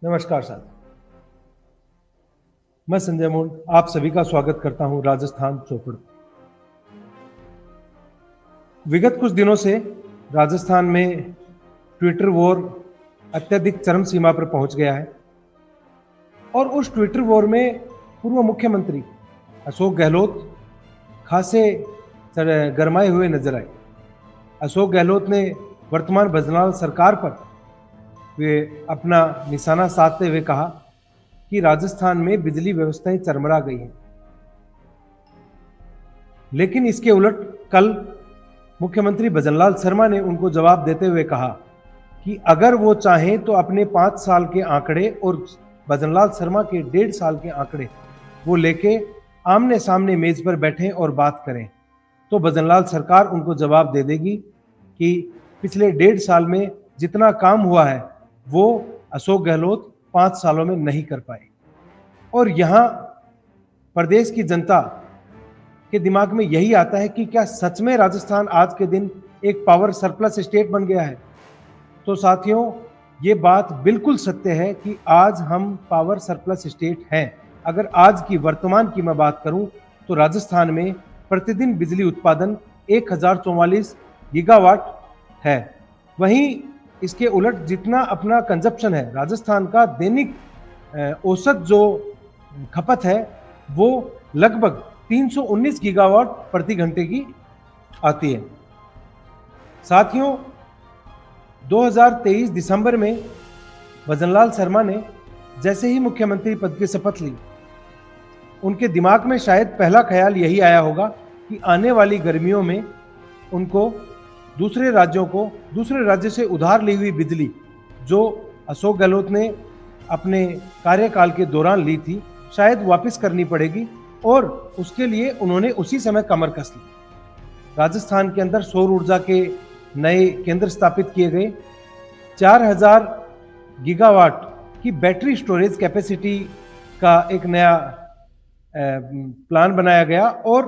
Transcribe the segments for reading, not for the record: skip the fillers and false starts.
नमस्कार साहब। मैं संजय मूल आप सभी का स्वागत करता हूं राजस्थान चौपड़। विगत कुछ दिनों से राजस्थान में ट्विटर वॉर अत्यधिक चरम सीमा पर पहुंच गया है और उस ट्विटर वॉर में पूर्व मुख्यमंत्री अशोक गहलोत खासे गरमाए हुए नजर आए। अशोक गहलोत ने वर्तमान बजनाल सरकार पर वे अपना निशाना साधते हुए कहा कि राजस्थान में बिजली व्यवस्थाएं चरमरा गई हैं। लेकिन इसके उलट कल मुख्यमंत्री भजनलाल शर्मा ने उनको जवाब देते हुए कहा कि अगर वो चाहें तो अपने 5 साल के आंकड़े और भजनलाल शर्मा के 1.5 साल के आंकड़े वो लेके आमने सामने मेज पर बैठें और बात करें, तो भजनलाल सरकार उनको जवाब दे देगी कि पिछले 1.5 साल में जितना काम हुआ है वो अशोक गहलोत 5 सालों में नहीं कर पाए। और यहाँ प्रदेश की जनता के दिमाग में यही आता है कि क्या सच में राजस्थान आज के दिन एक पावर सरप्लस स्टेट बन गया है। तो साथियों, ये बात बिल्कुल सत्य है कि आज हम पावर सरप्लस स्टेट हैं। अगर आज की वर्तमान की मैं बात करूं तो राजस्थान में प्रतिदिन बिजली उत्पादन 1044 गीगावाट है। वहीं इसके उलट जितना अपना कंजप्शन है, राजस्थान का दैनिक औसत जो खपत है वो लगभग 319 गीगावाट प्रति घंटे की आती है। साथियों, 2023 दिसंबर में भजनलाल शर्मा ने जैसे ही मुख्यमंत्री पद की शपथ ली, उनके दिमाग में शायद पहला ख्याल यही आया होगा कि आने वाली गर्मियों में उनको दूसरे राज्य से उधार ली हुई बिजली जो अशोक गहलोत ने अपने कार्यकाल के दौरान ली थी, शायद वापस करनी पड़ेगी और उसके लिए उन्होंने उसी समय कमर कस ली। राजस्थान के अंदर सौर ऊर्जा के नए केंद्र स्थापित किए गए, 4000 गीगावाट की बैटरी स्टोरेज कैपेसिटी का एक नया प्लान बनाया गया और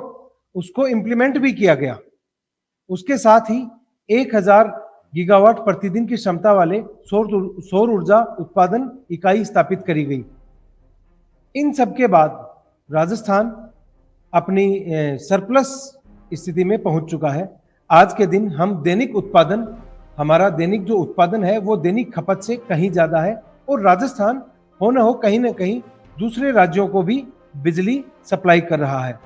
उसको इंप्लीमेंट भी किया गया। उसके साथ ही 1000 गीगावाट प्रतिदिन की क्षमता वाले सौर ऊर्जा उत्पादन इकाई स्थापित करी गई। इन सब के बाद राजस्थान अपनी सरप्लस स्थिति में पहुंच चुका है। आज के दिन हम हमारा दैनिक जो उत्पादन है वो दैनिक खपत से कहीं ज्यादा है और राजस्थान हो न हो कहीं ना कहीं दूसरे राज्यों को भी बिजली सप्लाई कर रहा है।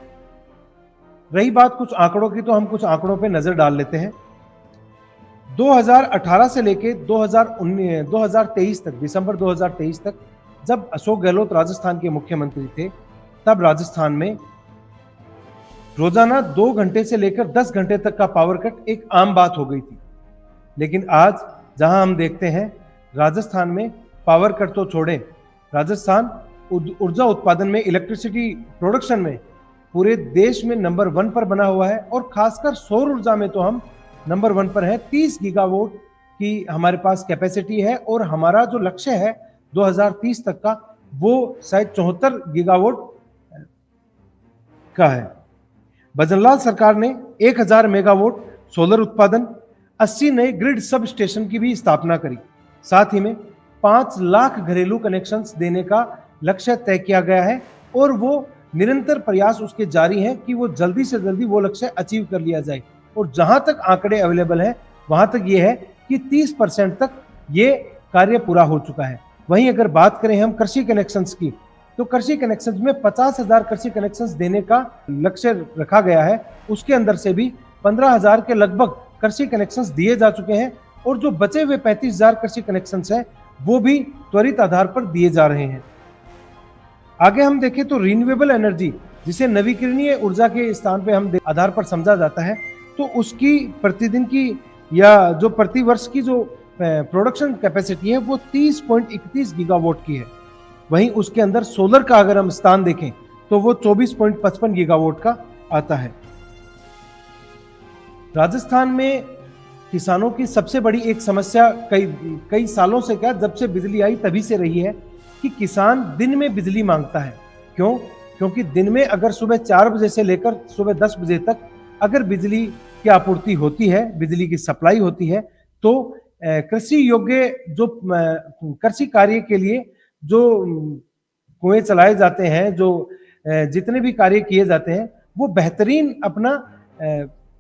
रही बात कुछ आंकड़ों की, तो हम कुछ आंकड़ों पे नजर डाल लेते हैं। 2018 से लेके 2023 तक, दिसंबर 2023 तक, जब अशोक गहलोत राजस्थान के मुख्यमंत्री थे, तब राजस्थान में रोजाना 2 घंटे से लेकर 10 घंटे तक का पावर कट एक आम बात हो गई थी। लेकिन आज जहां हम देखते हैं राजस्थान में पावर कट तो छोड़ें, राजस्थान ऊर्जा उत्पादन में, इलेक्ट्रिसिटी प्रोडक्शन में पूरे देश में नंबर 1 पर बना हुआ है और खासकर सौर ऊर्जा में तो हम नंबर 1 पर है। 30 गीगावाट की हमारे पास कैपेसिटी है और हमारा जो लक्ष्य है 2030 तक का वो शायद 74 गीगावाट का है। भजनलाल सरकार ने 1000 मेगावाट सोलर उत्पादन, 80 नए ग्रिड सब स्टेशन की भी स्थापना करी। साथ ही में 5 लाख घरेलू कनेक्शंस देने का लक्ष्य तय किया गया है और वो निरंतर प्रयास उसके जारी हैं कि वो जल्दी से जल्दी वो लक्ष्य अचीव कर लिया जाए। और जहां तक आंकड़े अवेलेबल हैं वहां तक ये है कि 30% तक ये कार्य पूरा हो चुका है। वहीं अगर बात करें हम कृषि कनेक्शंस की, तो कृषि कनेक्शंस में 50,000 कृषि कनेक्शंस देने का लक्ष्य रखा गया है। उसके अंदर से भी 15,000 के लगभग कृषि कनेक्शंस दिए जा चुके हैं और जो बचे हुए 35,000 कृषि कनेक्शंस हैं वो भी त्वरित आधार पर दिए जा रहे हैं। आगे हम देखें तो रिन्यूएबल एनर्जी, जिसे नवीकरणीय ऊर्जा के स्थान पे हम आधार पर समझा जाता है, तो उसकी प्रतिदिन की या जो प्रति वर्ष की जो प्रोडक्शन कैपेसिटी है वो 30.31 गीगावाट की है। वहीं उसके अंदर सोलर का अगर हम स्थान देखें तो वो 24.55 गीगावाट का आता है। राजस्थान में किसानों की सबसे बड़ी एक समस्या कई सालों से, क्या जब से बिजली आई तभी से रही है कि किसान दिन में बिजली मांगता है। क्यों? क्योंकि दिन में अगर सुबह 4 बजे से लेकर सुबह 10 बजे तक अगर बिजली की आपूर्ति होती है, बिजली की सप्लाई होती है, तो कृषि योग्य जो कृषि कार्य के लिए जो कुएं चलाए जाते हैं, जो जितने भी कार्य किए जाते हैं, वो बेहतरीन अपना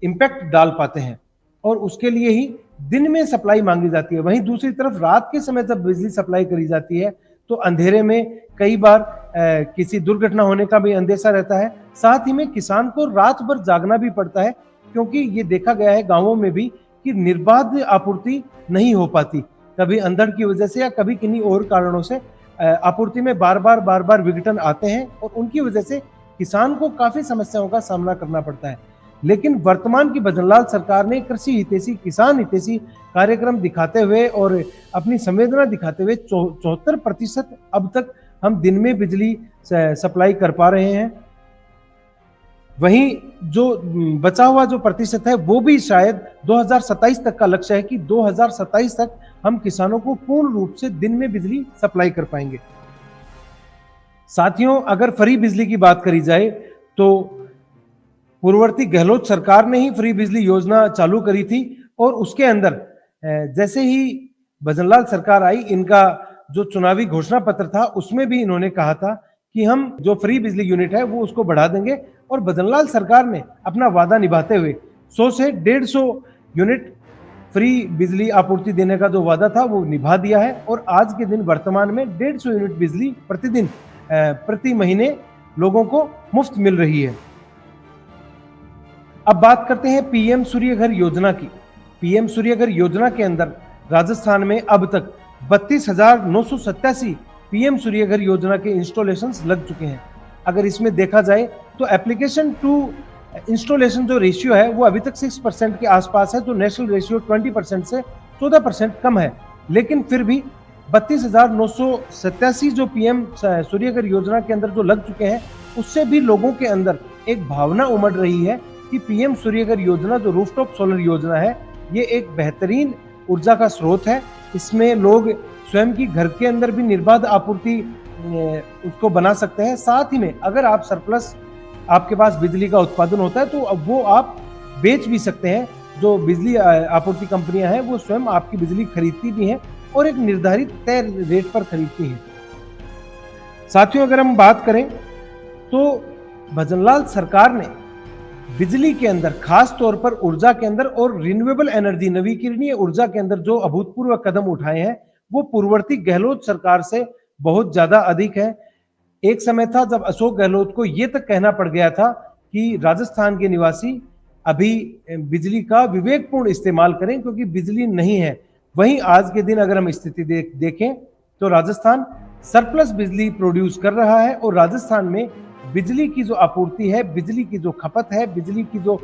इम्पैक्ट डाल पाते हैं, और उसके लिए ही दिन में सप्लाई मांगी जाती है। वहीं दूसरी तरफ रात के समय जब बिजली सप्लाई करी जाती है तो अंधेरे में कई बार किसी दुर्घटना होने का भी अंदेशा रहता है। साथ ही में किसान को रात भर जागना भी पड़ता है, क्योंकि ये देखा गया है गांवों में भी कि निर्बाध आपूर्ति नहीं हो पाती, कभी अंधड़ की वजह से या कभी किन्हीं और कारणों से आपूर्ति में बार बार विघटन आते हैं, और उनकी वजह से किसान को काफी समस्याओं का सामना करना पड़ता है। लेकिन वर्तमान की भजनलाल सरकार ने कृषि हितैषी, किसान हितैषी कार्यक्रम दिखाते हुए और अपनी संवेदना दिखाते हुए 74% अब तक हम दिन में बिजली सप्लाई कर पा रहे हैं। वहीं जो बचा हुआ जो प्रतिशत है वो भी शायद 2027 तक का लक्ष्य है कि 2027 तक हम किसानों को पूर्ण रूप से दिन में बिजली सप्लाई कर पाएंगे। साथियों, अगर फ्री बिजली की बात करी जाए तो पूर्ववर्ती गहलोत सरकार ने ही फ्री बिजली योजना चालू करी थी, और उसके अंदर जैसे ही भजनलाल सरकार आई, इनका जो चुनावी घोषणा पत्र था उसमें भी इन्होंने कहा था कि हम जो फ्री बिजली यूनिट है वो उसको बढ़ा देंगे, और भजनलाल सरकार ने अपना वादा निभाते हुए 100 से 150 यूनिट फ्री बिजली आपूर्ति देने का जो वादा था वो निभा दिया है, और आज के दिन वर्तमान में 150 यूनिट बिजली प्रतिदिन प्रति महीने लोगों को मुफ्त मिल रही है। अब बात करते हैं पीएम सूर्य घर योजना की। पीएम सूर्य घर योजना के अंदर राजस्थान में अब तक 32,987 पीएम सूर्य घर योजना के इंस्टॉलेशंस लग चुके हैं। अगर इसमें देखा जाए तो एप्लीकेशन टू इंस्टॉलेशन जो रेशियो है वो अभी तक 6% के आसपास है, जो नेशनल रेशियो 20% से 14% कम है। लेकिन फिर भी 32,987 जो पीएम सूर्य घर योजना के अंदर जो लग चुके हैं, उससे भी लोगों के अंदर एक भावना उमड़ रही है कि पीएम सूर्य घर योजना जो रूफटॉप सोलर योजना है, ये एक बेहतरीन ऊर्जा का स्रोत है। इसमें लोग स्वयं की घर के अंदर भी निर्बाध आपूर्ति उसको बना सकते हैं। साथ ही में अगर आप सरप्लस आपके पास बिजली का उत्पादन होता है तो अब वो आप बेच भी सकते हैं। जो बिजली आपूर्ति कंपनियां हैं वो स्वयं आपकी बिजली खरीदती भी हैं और एक निर्धारित तय रेट पर खरीदती हैं। साथियों, अगर हम बात करें तो भजनलाल सरकार ने बिजली के अंदर, खास तौर पर ऊर्जा के अंदर और रिन्यूएबल एनर्जी, नवीकरणीय ऊर्जा के अंदर जो अभूतपूर्व कदम उठाए हैं वो पूर्ववर्ती गहलोत सरकार से बहुत ज्यादा अधिक है। एक समय था जब अशोक गहलोत को यह तक कहना पड़ गया था कि राजस्थान के निवासी अभी बिजली का विवेकपूर्ण इस्तेमाल करें क्योंकि बिजली नहीं है। वहीं आज के दिन अगर हम स्थिति देखें तो राजस्थान सरप्लस बिजली प्रोड्यूस कर रहा है, और राजस्थान में बिजली की जो आपूर्ति है, बिजली की जो खपत है, बिजली की जो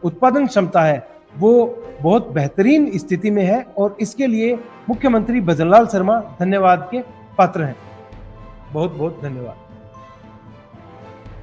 उत्पादन क्षमता है वो बहुत बेहतरीन स्थिति में है, और इसके लिए मुख्यमंत्री भजनलाल शर्मा धन्यवाद के पात्र हैं। बहुत बहुत धन्यवाद।